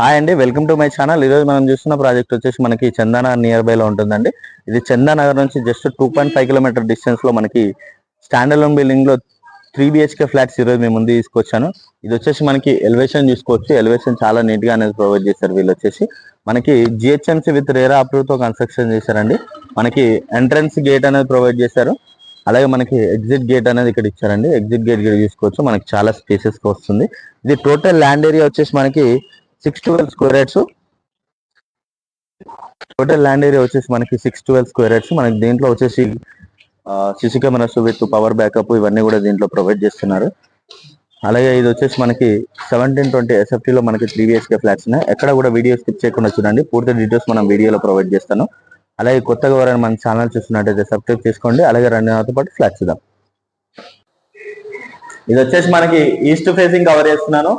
Hi అండి, welcome to my channel. ఈరోజు మనం చూస్తున్న ప్రాజెక్ట్ వచ్చేసి మనకి చందాన నియర్ బై లో ఉంటుందండి. ఇది చందానగర్ నుంచి జస్ట్ 2.5 కిలోమీటర్ డిస్టెన్స్ లో మనకి స్టాండ్ అలోన్ బిల్డింగ్ లో 3 BHK ఫ్లాట్స్ ఈరోజు మేము ముందు తీసుకొచ్చాను. ఇది వచ్చేసి మనకి ఎలివేషన్ చూసుకోవచ్చు. ఎలివేషన్ చాలా నీట్ గా అనేది ప్రొవైడ్ చేశారు. వీళ్ళు వచ్చేసి మనకి GHMC విత్ రేరా అప్రూవ్ తో కన్స్ట్రక్షన్ చేశారండి. మనకి ఎంట్రన్స్ గేట్ అనేది ప్రొవైడ్ చేశారు. అలాగే మనకి ఎగ్జిట్ గేట్ అనేది ఇక్కడ ఇచ్చారండి. ఎగ్జిట్ గేట్ కూడా చూసుకోవచ్చు. మనకి చాలా స్పేసెస్ గా వస్తుంది. ఇది టోటల్ ల్యాండ్ ఏరియా వచ్చేసి మనకి 612 square yards. Total land area వచ్చేసి మనకి 612 స్క్వేర్ యార్డ్స్. మనకి దీంట్లో వచ్చేసి CC cameras with power backup ఇవన్నీ కూడా దీంట్లో ప్రొవైడ్ చేస్తున్నారు. అలాగే ఇది వచ్చేసి మనకి 1720 SFT లో మనకి 3 BHK ఫ్లాట్స్ ఉన్నాయి. ఎక్కడ కూడా వీడియో స్కిప్ చేయకుండా చూడండి. పూర్తి డీటెయిల్స్ మనం వీడియోలో ప్రొవైడ్ చేస్తాను. అలాగే కొత్తగా ఎవరైనా మన ఛానల్ చూస్తున్నట్టయితే సబ్స్క్రైబ్ చేసుకోండి. అలాగే నాతో పాటు ఫ్లాట్స్ ఇద్దాం. ఇది వచ్చేసి మనకి ఈస్ట్ ఫేసింగ్ కవర్ చేస్తున్నాను.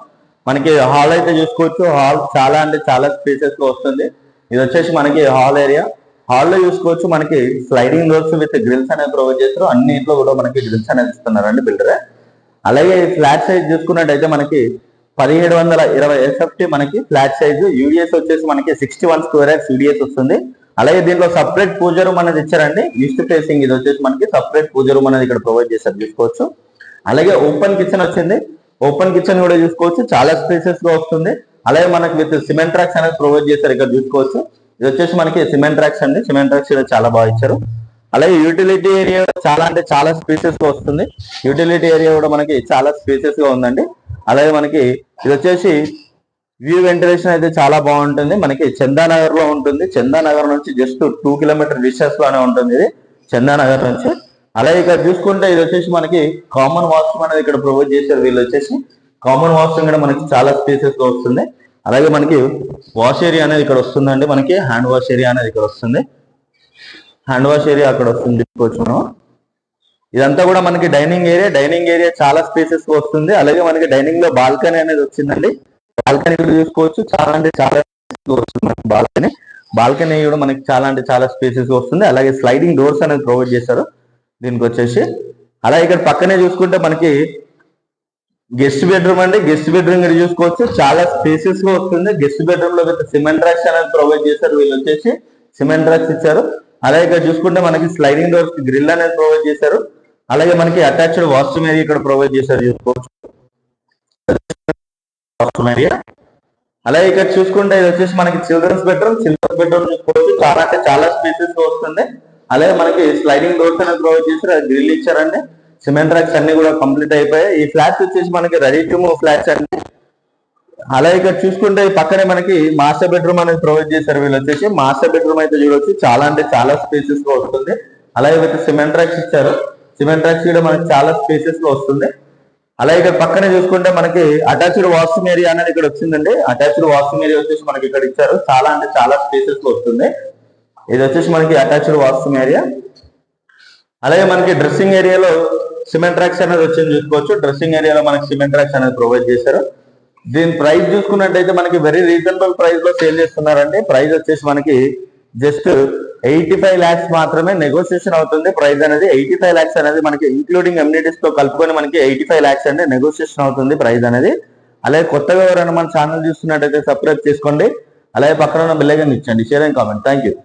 మనకి హాల్ అయితే చూసుకోవచ్చు. హాల్ చాలా అంటే చాలా స్పేసెస్ లో వస్తుంది. ఇది వచ్చేసి మనకి హాల్ ఏరియా. హాల్ లో చూసుకోవచ్చు మనకి స్లైడింగ్ డోర్స్ విత్ గ్రిల్స్ అనేది ప్రొవైడ్ చేస్తారు. అన్నింటిలో కూడా మనకి గ్రిల్స్ అనేది ఇస్తున్నారండి బిల్డరే. అలాగే ఫ్లాట్ సైజ్ చూసుకున్నట్టయితే మనకి 1720 SFT మనకి ఫ్లాట్ సైజ్. యూడిఎస్ వచ్చేసి మనకి 61 స్క్వేర్ యార్డ్స్ యూడిఎస్ వస్తుంది. అలాగే దీంట్లో సపరేట్ పూజ రూమ్ అనేది ఇచ్చారండి. ఈస్ట్ ఫేసింగ్ ఇది వచ్చేసి మనకి సపరేట్ పూజ రూమ్ అనేది ఇక్కడ ప్రొవైడ్ చేశారు చూసుకోవచ్చు. అలాగే ఓపెన్ కిచెన్ వచ్చింది. ఓపెన్ కిచెన్ కూడా చూసుకోవచ్చు. చాలా స్పేసెస్ గా వస్తుంది. అలాగే మనకి విత్ సిమెంట్ ట్రాక్స్ అనేది ప్రొవైడ్ చేశారు. ఇక్కడ చూసుకోవచ్చు. ఇది వచ్చేసి మనకి సిమెంట్ ట్రాక్స్ అండి. సిమెంట్ ట్రాక్స్ కూడా చాలా బాగా ఇచ్చారు. అలాగే యూటిలిటీ ఏరియా చాలా అంటే చాలా స్పేసెస్ గా వస్తుంది. యూటిలిటీ ఏరియా కూడా మనకి చాలా స్పేసెస్ గా ఉందండి. అలాగే మనకి ఇది వచ్చేసి వ్యూ వెంటిలేషన్ అయితే చాలా బాగుంటుంది. మనకి చందానగర్ లో ఉంటుంది. చందానగర్ నుంచి జస్ట్ 2 కిలోమీటర్ డిస్టెన్స్ లోనే ఉంటుంది ఇది చందానగర్ నుంచి. అలాగే ఇక్కడ చూసుకుంటే ఇది వచ్చేసి మనకి కామన్ వాష్రూమ్ అనేది ఇక్కడ ప్రొవైడ్ చేశారు. వీళ్ళు వచ్చేసి కామన్ వాష్రూమ్ కూడా మనకి చాలా స్పేసెస్ లో వస్తుంది. అలాగే మనకి వాష్ ఏరియా అనేది ఇక్కడ వస్తుందండి. మనకి హ్యాండ్ వాష్ ఏరియా అనేది ఇక్కడ వస్తుంది. హ్యాండ్ వాష్ ఏరియా అక్కడ వస్తుంది చూసుకోవచ్చు మనం. ఇదంతా కూడా మనకి డైనింగ్ ఏరియా. డైనింగ్ ఏరియా చాలా స్పేసెస్ గా వస్తుంది. అలాగే మనకి డైనింగ్ లో బాల్కనీ అనేది వచ్చిందండి. బాల్కనీ కూడా చూసుకోవచ్చు. చాలా అంటే చాలా వస్తుంది బాల్కనీ. బాల్కనీ కూడా మనకి చాలా అంటే చాలా స్పేసెస్ వస్తుంది. అలాగే స్లైడింగ్ డోర్స్ అనేది ప్రొవైడ్ చేశారు దీనికి వచ్చేసి. అలా ఇక్కడ పక్కనే చూసుకుంటే మనకి గెస్ట్ బెడ్రూమ్ అండి. గెస్ట్ బెడ్రూమ్ ఇక్కడ చూసుకోవచ్చు. చాలా స్పేసెస్ గా వస్తుంది. గెస్ట్ బెడ్రూమ్ లో విత్ సిమెంట్ ట్రాక్స్ అనేది ప్రొవైడ్ చేశారు. వీళ్ళు వచ్చేసి సిమెంట్ ట్రాక్స్ ఇచ్చారు. అలాగే ఇక్కడ చూసుకుంటే మనకి స్లైడింగ్ డోర్స్ గ్రిల్ అనేది ప్రొవైడ్ చేశారు. అలాగే మనకి అటాచ్డ్ వాష్రూమ్ ఏరియా ఇక్కడ ప్రొవైడ్ చేశారు చూసుకోవచ్చు. Washroom area. అలాగే ఇక్కడ చూసుకుంటే ఇది వచ్చేసి మనకి చిల్డ్రన్స్ బెడ్రూమ్. చిల్డ్రన్స్ బెడ్రూమ్ చూసుకోవచ్చు. చాలా అంటే చాలా స్పేసెస్ గా వస్తుంది. అలాగే మనకి స్లైడింగ్ డోర్స్ అనేది ప్రొవైడ్ చేశారు. గ్రిల్ ఇచ్చారండి. సిమెంట్ ట్రాక్స్ అన్ని కూడా కంప్లీట్ అయిపోయాయి. ఈ ఫ్లాట్స్ వచ్చేసి మనకి రెడీ టు మూవ్ ఫ్లాట్స్ అండి. అలాగే ఇక్కడ చూసుకుంటే పక్కనే మనకి మాస్టర్ బెడ్రూమ్ అనేది ప్రొవైడ్ చేశారు. వీళ్ళు వచ్చేసి మాస్టర్ బెడ్రూమ్ అయితే చూడొచ్చు. చాలా అంటే చాలా స్పేసెస్ గా వస్తుంది. అలాగే విత్ సిమెంట్ ట్రాక్స్ ఇచ్చారు. సిమెంట్ ట్రాక్స్ కూడా మనకి చాలా స్పేసెస్ లో వస్తుంది. అలాగే ఇక్కడ పక్కనే చూసుకుంటే మనకి అటాచ్డ్ వాష్రూమ్ ఏరియా అనేది ఇక్కడ వచ్చిందండి. అటాచ్డ్ వాష్రూమ్ ఏరియా వచ్చేసి మనకి ఇక్కడ ఇచ్చారు. చాలా అంటే చాలా స్పేసెస్ లో వస్తుంది. ఇది వచ్చేసి మనకి అటాచ్డ్ వాష్రూమ్ ఏరియా. అలాగే మనకి డ్రెస్సింగ్ ఏరియాలో సిమెంట్ ట్రాక్స్ అనేది వచ్చింది చూసుకోవచ్చు. డ్రెస్సింగ్ ఏరియాలో మనకి సిమెంట్ ట్రాక్స్ అనేది ప్రొవైడ్ చేశారు. దీని ప్రైస్ చూసుకున్నట్టయితే మనకి వెరీ రీజనబుల్ ప్రైస్ లో సేల్ చేస్తున్నారండి. ప్రైస్ వచ్చేసి మనకి జస్ట్ 85 lakhs మాత్రమే నెగోషియేషన్ అవుతుంది. ప్రైస్ అనేది 85 lakhs అనేది మనకి ఇంక్లూడింగ్ ఎమ్యూనిటీస్ తో కలుపుకొని మనకి 85 lakhs అంటే నెగోషియేషన్ అవుతుంది ప్రైస్ అనేది. అలాగే కొత్తగా ఎవరైనా మన ఛానల్ చూస్తున్నట్టయితే సబ్స్క్రైబ్ చేసుకోండి. అలాగే పక్కన ఉన్న బెల్ ఐకాన్ ఇచ్చండి. Share and comment. Thank you.